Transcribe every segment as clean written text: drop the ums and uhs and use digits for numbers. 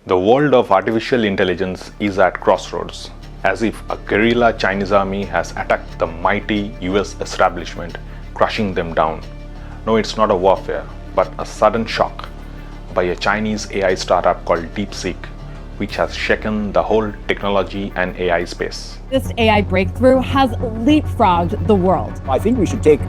The world of artificial intelligence is at crossroads, as if a guerrilla Chinese army has attacked the mighty US establishment, crushing them down. No, it's not a warfare, but a sudden shock by a Chinese AI startup called DeepSeek, which has shaken the whole technology and AI space. This AI breakthrough has leapfrogged the world. I think we should take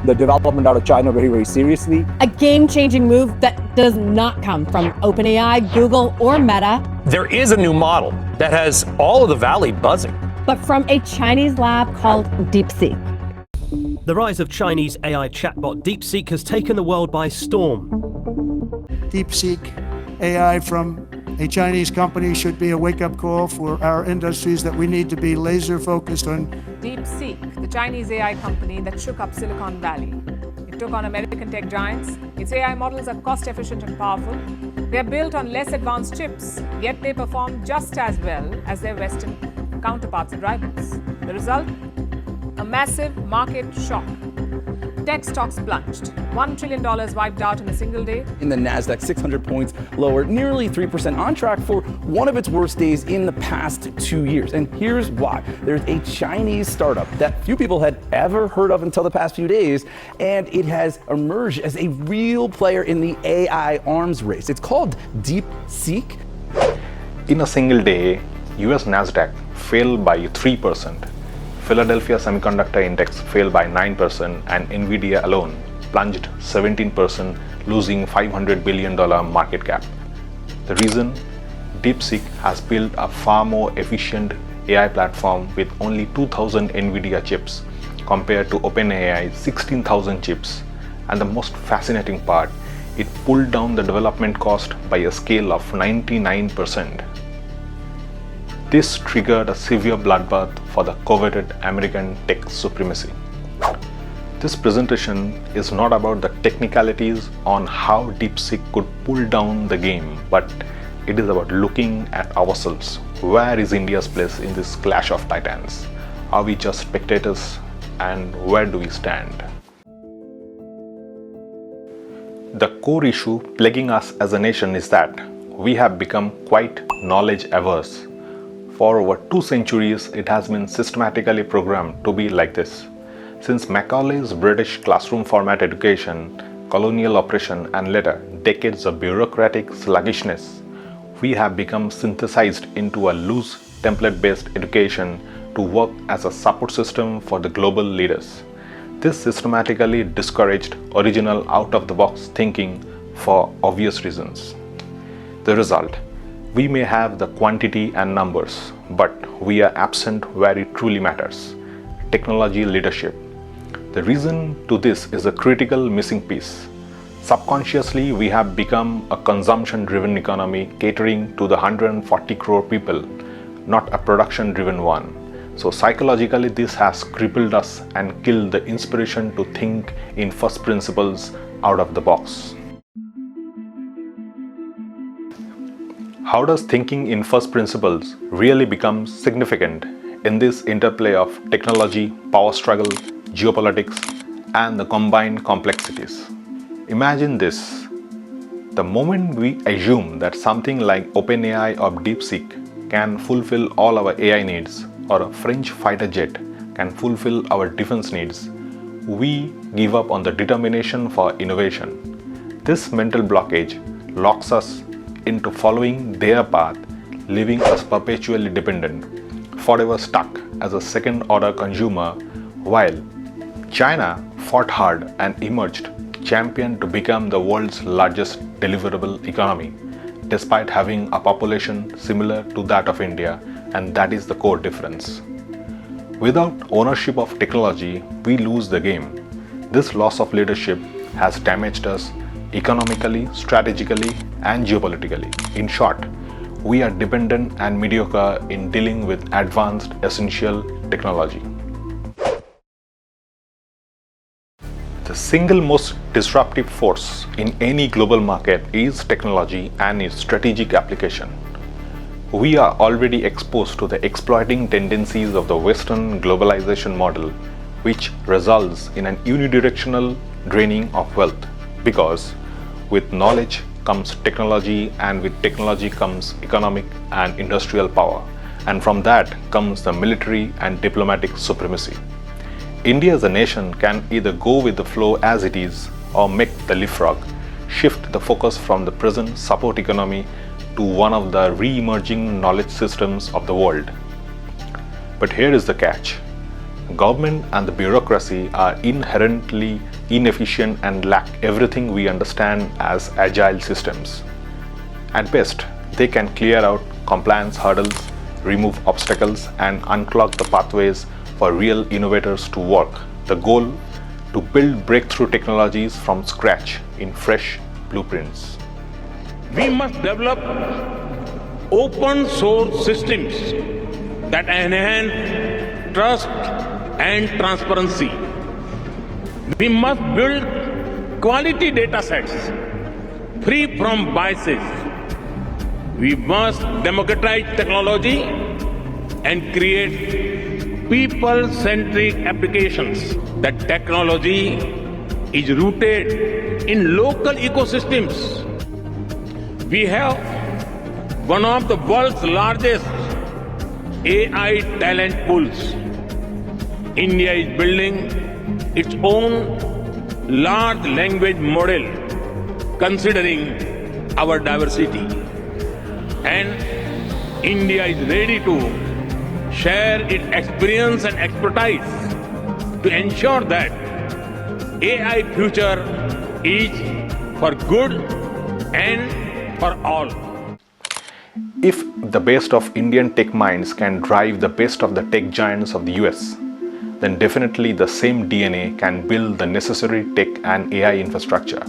the development out of China very, very seriously. A game-changing move that does not come from OpenAI, Google, or Meta. There is a new model that has all of the valley buzzing. But from a Chinese lab called DeepSeek. The rise of Chinese AI chatbot DeepSeek has taken the world by storm. DeepSeek AI from a Chinese company should be a wake-up call for our industries that we need to be laser-focused on. DeepSeek, the Chinese AI company that shook up Silicon Valley. It took on American tech giants. Its AI models are cost-efficient and powerful. They are built on less advanced chips, yet they perform just as well as their Western counterparts and rivals. The result? A massive market shock. Tech stocks plunged. $1 trillion wiped out in a single day. In the NASDAQ, 600 points lower, nearly 3%, on track for one of its worst days in the past 2 years. And here's why. There's a Chinese startup that few people had ever heard of until the past few days, and it has emerged as a real player in the AI arms race. It's called DeepSeek. In a single day, US NASDAQ fell by 3%. Philadelphia Semiconductor Index fell by 9% and Nvidia alone plunged 17%, losing $500 billion market cap. The reason? DeepSeek has built a far more efficient AI platform with only 2,000 Nvidia chips compared to OpenAI's 16,000 chips. And the most fascinating part, it pulled down the development cost by a scale of 99%. This triggered a severe bloodbath for the coveted American tech supremacy. This presentation is not about the technicalities on how DeepSeek could pull down the game, but it is about looking at ourselves. Where is India's place in this clash of titans? Are we just spectators, and where do we stand? The core issue plaguing us as a nation is that we have become quite knowledge averse. For over 2 centuries, it has been systematically programmed to be like this. Since Macaulay's British classroom format education, colonial oppression, and later decades of bureaucratic sluggishness, we have become synthesized into a loose template-based education to work as a support system for the global leaders. This systematically discouraged original out-of-the-box thinking for obvious reasons. The result: we may have the quantity and numbers, but we are absent where it truly matters: technology leadership. The reason to this is a critical missing piece. Subconsciously, we have become a consumption-driven economy catering to the 140 crore people, not a production-driven one. So psychologically, this has crippled us and killed the inspiration to think in first principles out of the box. How does thinking in first principles really become significant in this interplay of technology, power struggle, geopolitics, and the combined complexities? Imagine this. The moment we assume that something like OpenAI or DeepSeek can fulfill all our AI needs, or a French fighter jet can fulfill our defense needs, we give up on the determination for innovation. This mental blockage locks us into following their path, leaving us perpetually dependent, forever stuck as a second-order consumer, while China fought hard and emerged champion to become the world's largest deliverable economy, despite having a population similar to that of India, and that is the core difference. Without ownership of technology, we lose the game. This loss of leadership has damaged us economically, strategically, and geopolitically. In short, we are dependent and mediocre in dealing with advanced, essential technology. The single most disruptive force in any global market is technology and its strategic application. We are already exposed to the exploiting tendencies of the Western globalization model, which results in an unidirectional draining of wealth, because with knowledge comes technology, and with technology comes economic and industrial power. And from that comes the military and diplomatic supremacy. India as a nation can either go with the flow as it is or make the leapfrog, shift the focus from the present support economy to one of the re-emerging knowledge systems of the world. But here is the catch. Government and the bureaucracy are inherently inefficient and lack everything we understand as agile systems. At best, they can clear out compliance hurdles, remove obstacles, and unclog the pathways for real innovators to work. The goal: to build breakthrough technologies from scratch in fresh blueprints. We must develop open source systems that enhance trust and transparency. We must build quality data sets free from biases. We must democratize technology and create people-centric applications. That technology is rooted in local ecosystems. We have one of the world's largest AI talent pools. India is building its own large language model considering our diversity. And India is ready to share its experience and expertise to ensure that AI future is for good and for all. If the best of Indian tech minds can drive the best of the tech giants of the US, then definitely the same DNA can build the necessary tech and AI infrastructure.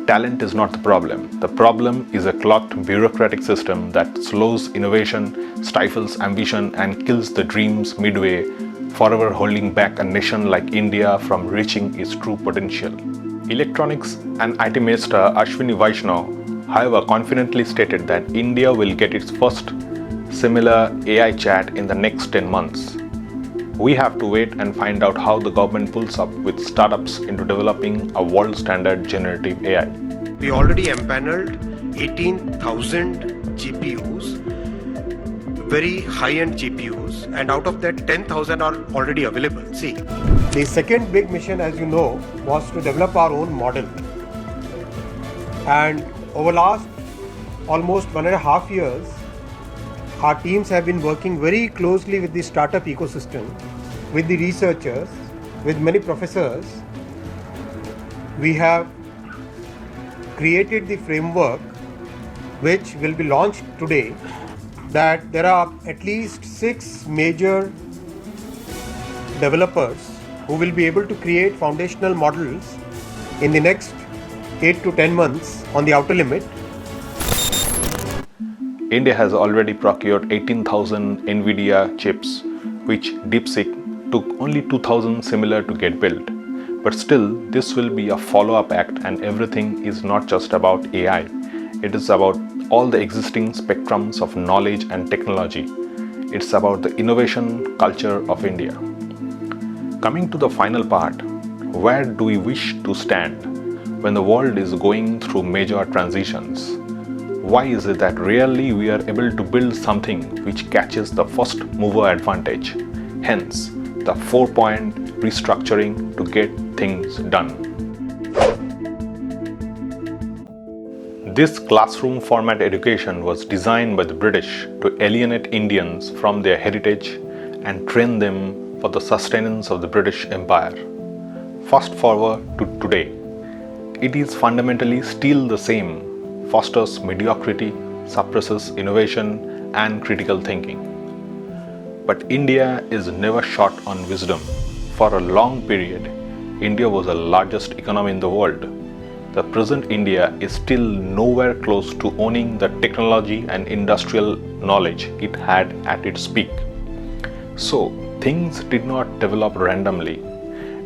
Talent is not the problem. The problem is a clogged bureaucratic system that slows innovation, stifles ambition, and kills the dreams midway, forever holding back a nation like India from reaching its true potential. Electronics and IT Minister Ashwini Vaishnaw, however, confidently stated that India will get its first similar AI chat in the next 10 months. We have to wait and find out how the government pulls up with startups into developing a world standard generative AI. We already empaneled 18,000 GPUs, very high-end GPUs, and out of that 10,000 are already available. See, the second big mission, as you know, was to develop our own model. And over last almost 1.5 years, our teams have been working very closely with the startup ecosystem, with the researchers, with many professors. We have created the framework which will be launched today, that there are at least 6 major developers who will be able to create foundational models in the next 8 to 10 months on the outer limit. India has already procured 18,000 NVIDIA chips, which DeepSeek took only 2,000 similar to get built. But still, this will be a follow-up act, and everything is not just about AI. It is about all the existing spectrums of knowledge and technology. It's about the innovation culture of India. Coming to the final part, where do we wish to stand when the world is going through major transitions? Why is it that rarely we are able to build something which catches the first mover advantage? Hence, the 4-point restructuring to get things done. This classroom format education was designed by the British to alienate Indians from their heritage and train them for the sustenance of the British Empire. Fast forward to today, it is fundamentally still the same. Fosters mediocrity, suppresses innovation and critical thinking. But India is never short on wisdom. For a long period, India was the largest economy in the world. The present India is still nowhere close to owning the technology and industrial knowledge it had at its peak. So, things did not develop randomly.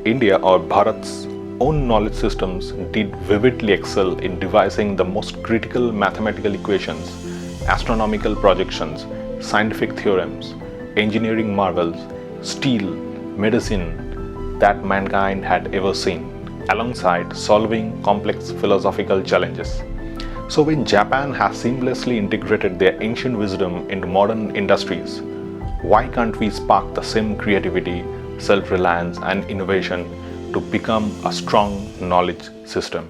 India, or Bharat's own knowledge systems, did vividly excel in devising the most critical mathematical equations, astronomical projections, scientific theorems, engineering marvels, steel, medicine that mankind had ever seen, alongside solving complex philosophical challenges. So when Japan has seamlessly integrated their ancient wisdom into modern industries, why can't we spark the same creativity, self-reliance and innovation to become a strong knowledge system?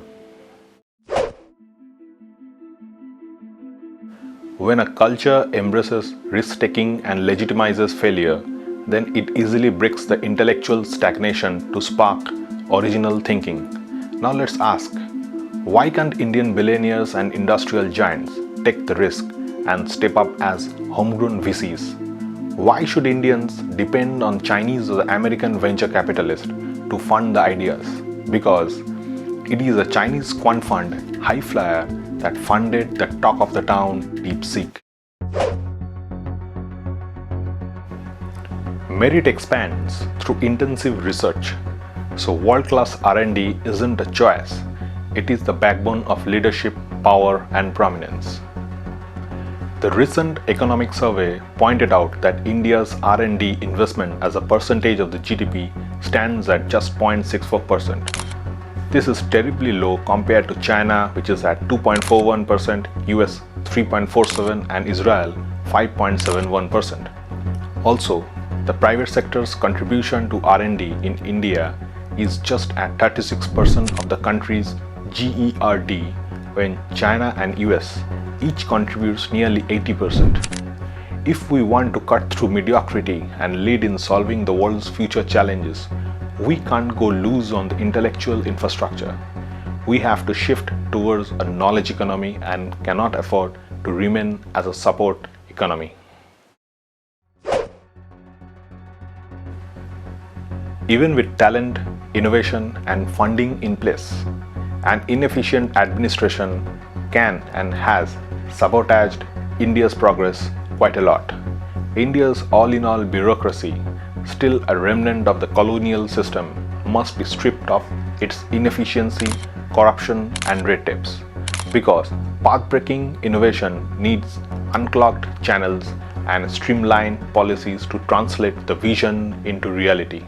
When a culture embraces risk-taking and legitimizes failure, then it easily breaks the intellectual stagnation to spark original thinking. Now let's ask, why can't Indian billionaires and industrial giants take the risk and step up as homegrown VCs? Why should Indians depend on Chinese or American venture capitalists to fund the ideas? Because it is a Chinese quant fund, high flyer, that funded the talk of the town, DeepSeek. Merit expands through intensive research. So world-class R&D isn't a choice. It is the backbone of leadership, power and prominence. The recent economic survey pointed out that India's R&D investment as a percentage of the GDP stands at just 0.64%. This is terribly low compared to China, which is at 2.41%, US 3.47% and Israel 5.71%. Also, the private sector's contribution to R&D in India is just at 36% of the country's GERD, when China and US each contributes nearly 80%. If we want to cut through mediocrity and lead in solving the world's future challenges, we can't go loose on the intellectual infrastructure. We have to shift towards a knowledge economy and cannot afford to remain as a support economy. Even with talent, innovation and funding in place, an inefficient administration can and has sabotaged India's progress quite a lot. India's all-in-all bureaucracy, still a remnant of the colonial system, must be stripped of its inefficiency, corruption and red tapes. Because path-breaking innovation needs unclogged channels and streamlined policies to translate the vision into reality.